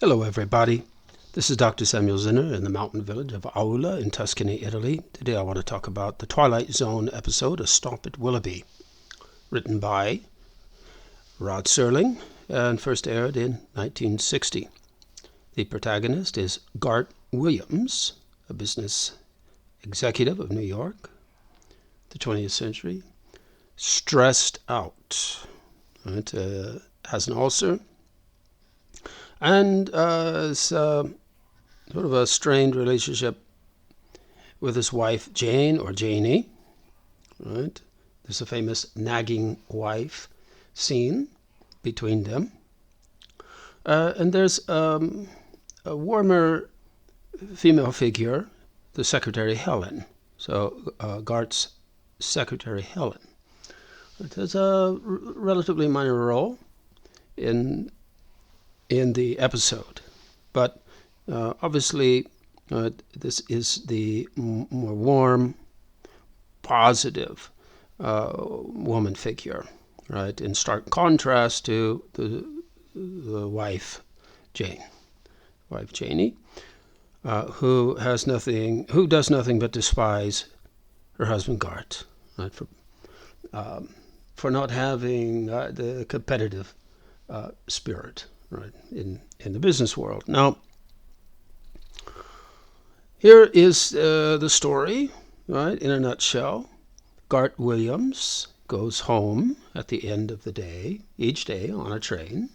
Hello everybody, this is Dr. Samuel Zinner in the mountain village of Aulla in Tuscany, Italy. Today I want to talk about the Twilight Zone episode, A Stop at Willoughby, written by Rod Serling and first aired in 1960. The protagonist is Garth Williams, a business executive of New York, the 20th century, stressed out, right? Has an ulcer, and sort of a strained relationship with his wife Jane, or Janie, right? There's a famous nagging wife scene between them. And there's a warmer female figure, the secretary Helen. So Garth's secretary Helen. It has a relatively minor role in the episode, but obviously this is the more warm, positive woman figure, right? In stark contrast to the wife Janie, who does nothing but despise her husband Garth, right? For not having the competitive spirit, right, in the business world. Now, here is the story, right, in a nutshell. Garth Williams goes home at the end of the day, each day on a train,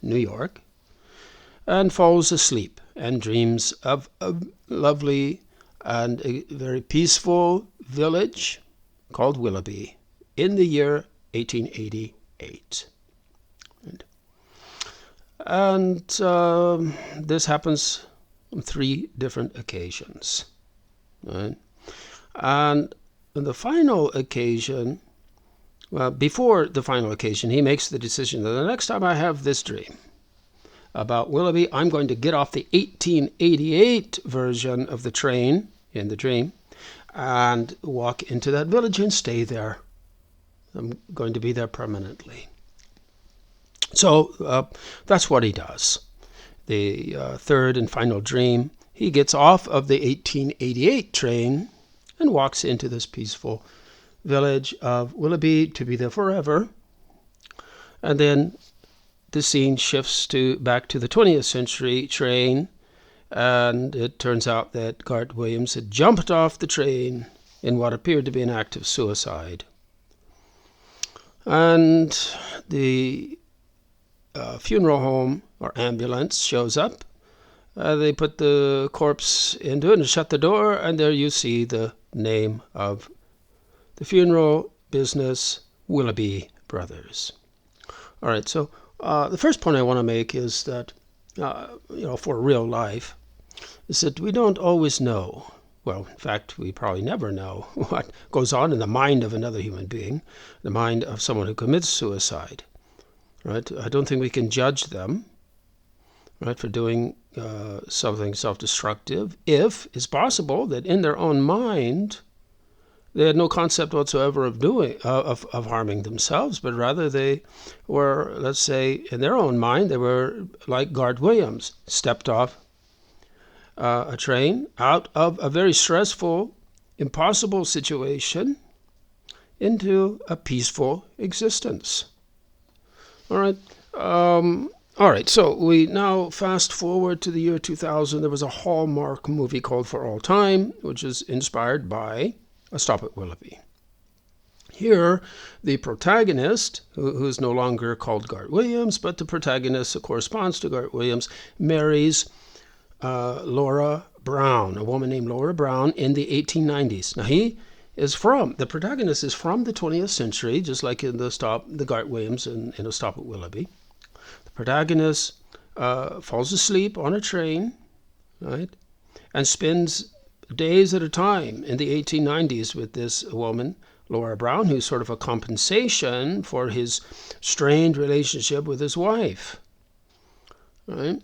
New York, and falls asleep and dreams of a lovely and a very peaceful village called Willoughby in the year 1888. And this happens on 3 different occasions, right? And on the final occasion, before the final occasion, he makes the decision that the next time I have this dream about Willoughby, I'm going to get off the 1888 version of the train in the dream and walk into that village and stay there. I'm going to be there permanently. So that's what he does. The third and final dream, he gets off of the 1888 train and walks into this peaceful village of Willoughby to be there forever. And then the scene shifts back to the 20th century train, and it turns out that Garth Williams had jumped off the train in what appeared to be an act of suicide. And the funeral home or ambulance shows up. They put the corpse into it and shut the door, and there you see the name of the funeral business, Willoughby Brothers. All right, so the first point I want to make is that, for real life, is that we don't always know. Well, in fact, we probably never know what goes on in the mind of another human being, the mind of someone who commits suicide. Right? I don't think we can judge them, right, for doing something self-destructive, if it's possible that in their own mind they had no concept whatsoever of harming themselves, but rather they were, let's say, in their own mind, they were like Garth Williams, stepped off a train out of a very stressful, impossible situation into a peaceful existence. All right. So we now fast forward to the year 2000. There was a Hallmark movie called For All Time, which is inspired by A Stop at Willoughby. Here, the protagonist, who's no longer called Garth Williams, but the protagonist who corresponds to Garth Williams, marries Laura Brown, a woman named Laura Brown, in the 1890s. Now, the protagonist is from the 20th century, just like in the Garth Williams in A Stop at Willoughby. The protagonist falls asleep on a train, right, and spends days at a time in the 1890s with this woman, Laura Brown, who's sort of a compensation for his strained relationship with his wife, right?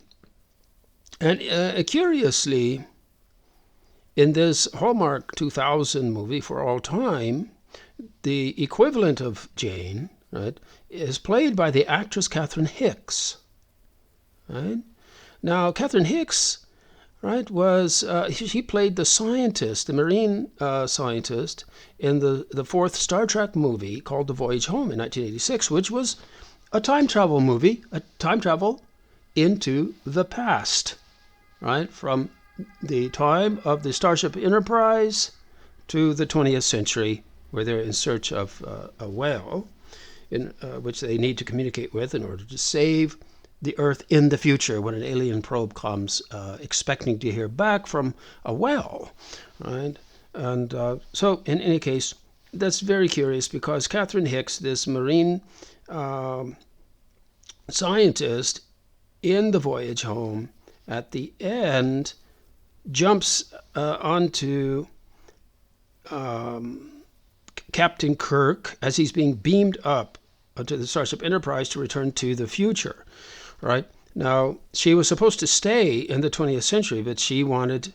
And curiously, in this Hallmark 2000 movie, For All Time, the equivalent of Jane, right, is played by the actress Catherine Hicks, right? Now, Catherine Hicks, right, was she played the scientist, the marine scientist, in the fourth Star Trek movie called The Voyage Home in 1986, which was a time travel movie, a time travel into the past, right, from the time of the Starship Enterprise to the 20th century, where they're in search of a whale, which they need to communicate with in order to save the Earth in the future when an alien probe comes, expecting to hear back from a whale, right? And so, in any case, that's very curious because Catherine Hicks, this marine scientist in the Voyage Home, at the end, jumps onto Captain Kirk as he's being beamed up to the Starship Enterprise to return to the future. Right? Now, she was supposed to stay in the 20th century, but she wanted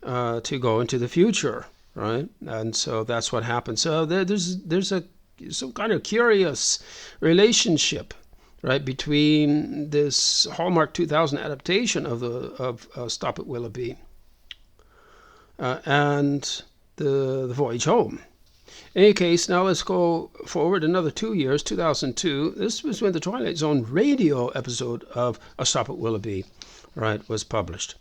to go into the future, right? And so that's what happened. So there's some kind of curious relationship, right, between this Hallmark 2000 adaptation of Stop at Willoughby and the Voyage Home. In any case, now let's go forward another 2 years, 2002. This was when the Twilight Zone radio episode of A Stop at Willoughby, right, was published.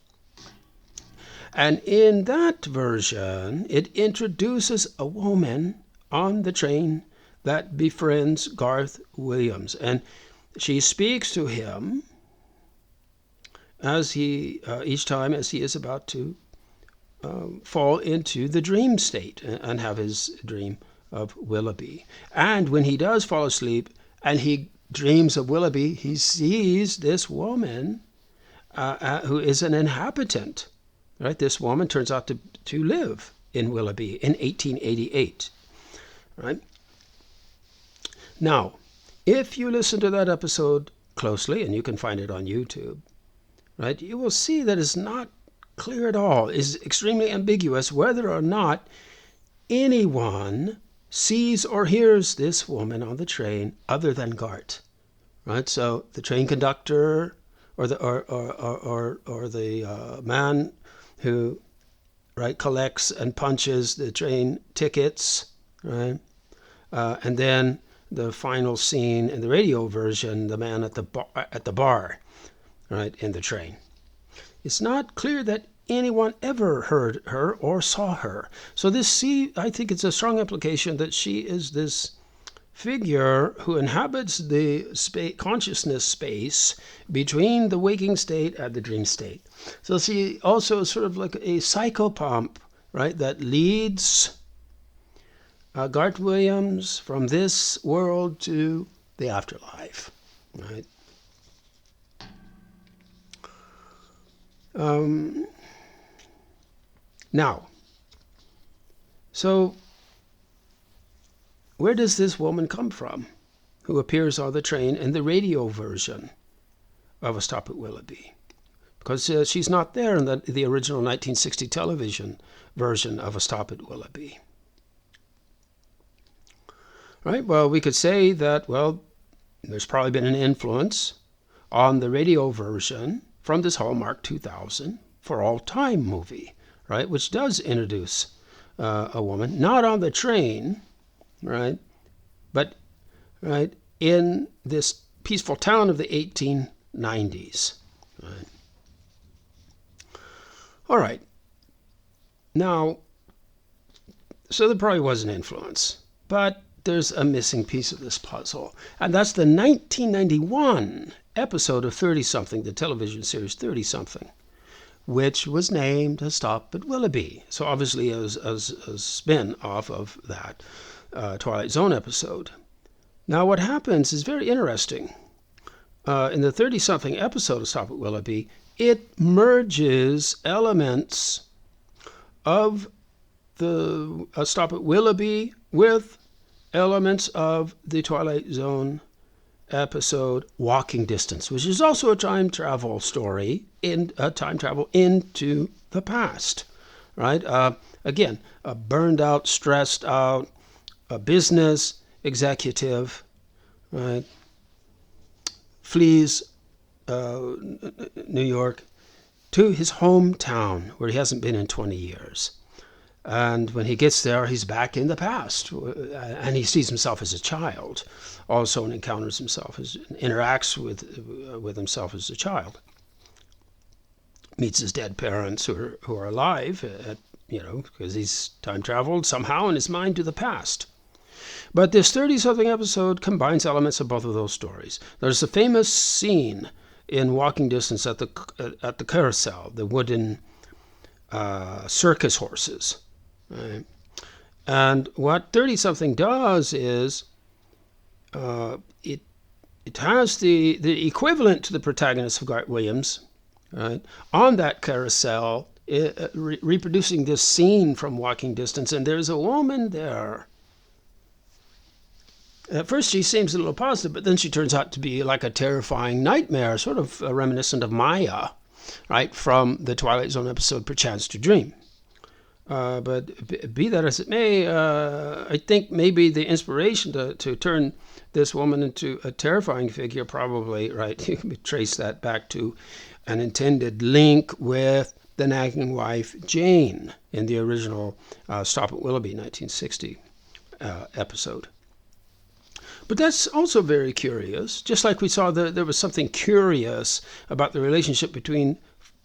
And in that version, it introduces a woman on the train that befriends Garth Williams. And she speaks to him as each time as he is about to fall into the dream state and have his dream of Willoughby. And when he does fall asleep and he dreams of Willoughby, he sees this woman who is an inhabitant. Right? This woman turns out to live in Willoughby in 1888. Right? Now, if you listen to that episode closely, and you can find it on YouTube, right, you will see that it's not clear at all. It's extremely ambiguous whether or not anyone sees or hears this woman on the train other than Gart. Right? So the train conductor or the man who, right, collects and punches the train tickets, right, and then the final scene in the radio version, the man at the bar, right, in the train. It's not clear that anyone ever heard her or saw her. So I think it's a strong implication that she is this figure who inhabits the consciousness space between the waking state and the dream state. So she also is sort of like a psychopomp, right, that leads Garth Williams from this world to the afterlife, right? Now, so where does this woman come from who appears on the train in the radio version of A Stop at Willoughby? Because she's not there in the original 1960 television version of A Stop at Willoughby. Right? Well, we could say that, well, there's probably been an influence on the radio version from this Hallmark 2000 For All Time movie, right, which does introduce a woman, not on the train, right, but right in this peaceful town of the 1890s. Right. All right. Now, so there probably was an influence, but there's a missing piece of this puzzle, and that's the 1991 episode of Thirtysomething, the television series Thirtysomething, which was named A Stop at Willoughby. So obviously as a spin off of that Twilight Zone episode. Now what happens is very interesting. In the 30-something episode of Stop at Willoughby, it merges elements of the Stop at Willoughby with elements of the Twilight Zone episode Walking Distance, which is also a time travel story, in a time travel into the past, right? Again, a burned out, stressed out, a business executive, right, flees New York, to his hometown where he hasn't been in 20 years. And when he gets there, he's back in the past, and he sees himself as a child, also, and encounters himself as interacts with himself as a child. Meets his dead parents who are alive, because he's time traveled somehow in his mind to the past. But this 30-something episode combines elements of both of those stories. There's a famous scene in Walking Distance at the carousel, the wooden circus horses. Right? And what 30-something does is it has the equivalent to the protagonist of Garth Williams, right, on that carousel, reproducing this scene from Walking Distance, and there's a woman there. At first she seems a little positive, but then she turns out to be like a terrifying nightmare, sort of reminiscent of Maya, right, from the Twilight Zone episode Perchance to Dream. But be that as it may, I think maybe the inspiration to turn this woman into a terrifying figure, probably, right, you can trace that back to an intended link with the nagging wife, Jane, in the original Stop at Willoughby 1960 episode. But that's also very curious, just like we saw there was something curious about the relationship between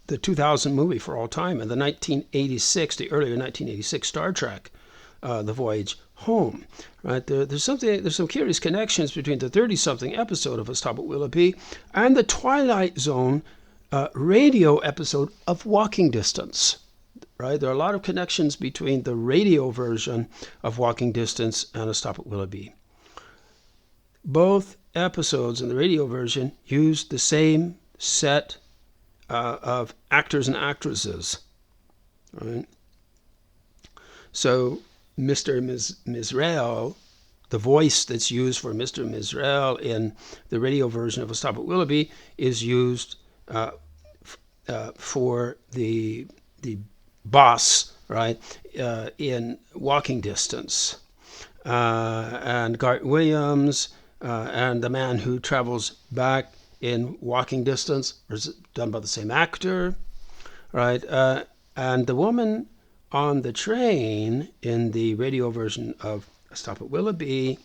the 2000 movie For All Time and the 1986, the earlier 1986 Star Trek, The Voyage Home. Right? There's some curious connections between the 30-something episode of A Stop at Willoughby and the Twilight Zone radio episode of Walking Distance. Right? There are a lot of connections between the radio version of Walking Distance and A Stop at Willoughby. Both episodes in the radio version use the same set of actors and actresses. Right? So Mr. and Ms. Mizrael, the voice that's used for Mr. and Ms. Mizrael in the radio version of A Stop at Willoughby is used for the boss, right, in Walking Distance. And Garth Williams and the man who travels back in Walking Distance is done by the same actor, right? And the woman on the train in the radio version of Stop at Willoughby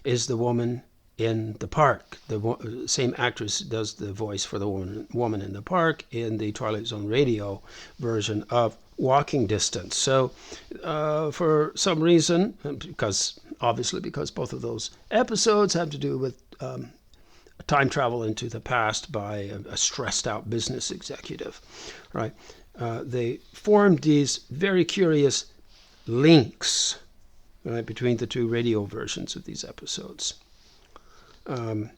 is the woman in the park. The same actress does the voice for the woman in the park in the Twilight Zone radio version of Walking Distance. So for some reason, because both of those episodes have to do with time travel into the past by a stressed out business executive, right? They formed these very curious links, right, between the two radio versions of these episodes. All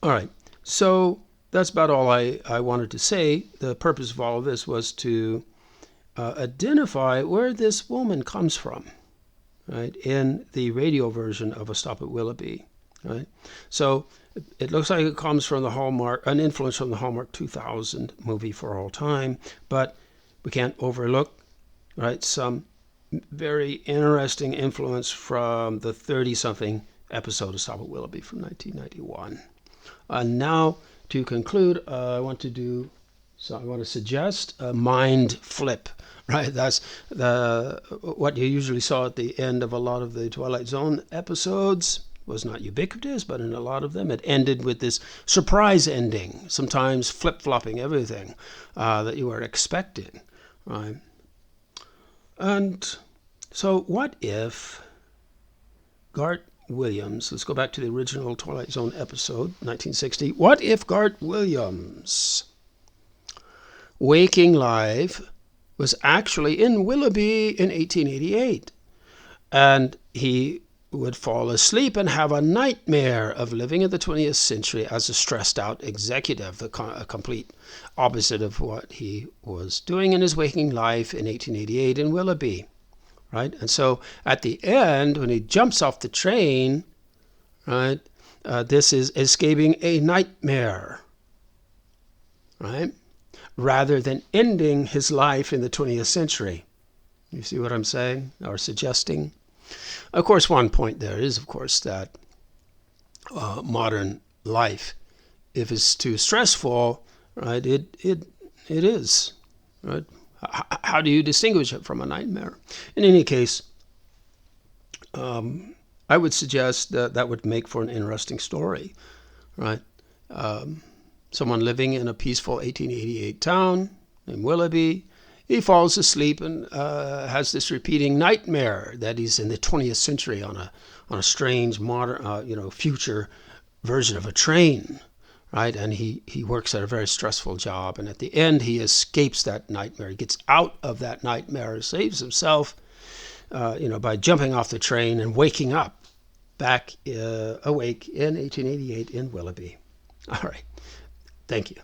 right, so that's about all I wanted to say. The purpose of all of this was to identify where this woman comes from, right, in the radio version of A Stop at Willoughby, right? So it looks like it comes from the Hallmark, an influence from the Hallmark 2000 movie For All Time, but we can't overlook, right, some very interesting influence from the 30-something episode of Stop at Willoughby from 1991. Now, to conclude, I want to suggest a mind flip, right? That's what you usually saw at the end of a lot of the Twilight Zone episodes. Was not ubiquitous, but in a lot of them it ended with this surprise ending, sometimes flip-flopping everything that you were expecting, right? And so what if Garth Williams, let's go back to the original Twilight Zone episode, 1960, what if Garth Williams' waking life was actually in Willoughby in 1888, and he would fall asleep and have a nightmare of living in the 20th century as a stressed out executive, a complete opposite of what he was doing in his waking life in 1888 in Willoughby, right? And so at the end, when he jumps off the train, right, this is escaping a nightmare, right, rather than ending his life in the 20th century. You see what I'm saying or suggesting? Of course, one point there is, of course, that modern life if it's too stressful, right, it is, right? How do you distinguish it from a nightmare? In any case, I would suggest that that would make for an interesting story, right? Someone living in a peaceful 1888 town named Willoughby. He falls asleep and has this repeating nightmare that he's in the 20th century on a strange modern, future version of a train, right? And he works at a very stressful job, and at the end he escapes that nightmare. He gets out of that nightmare, saves himself, by jumping off the train and waking up back awake in 1888 in Willoughby. All right. Thank you.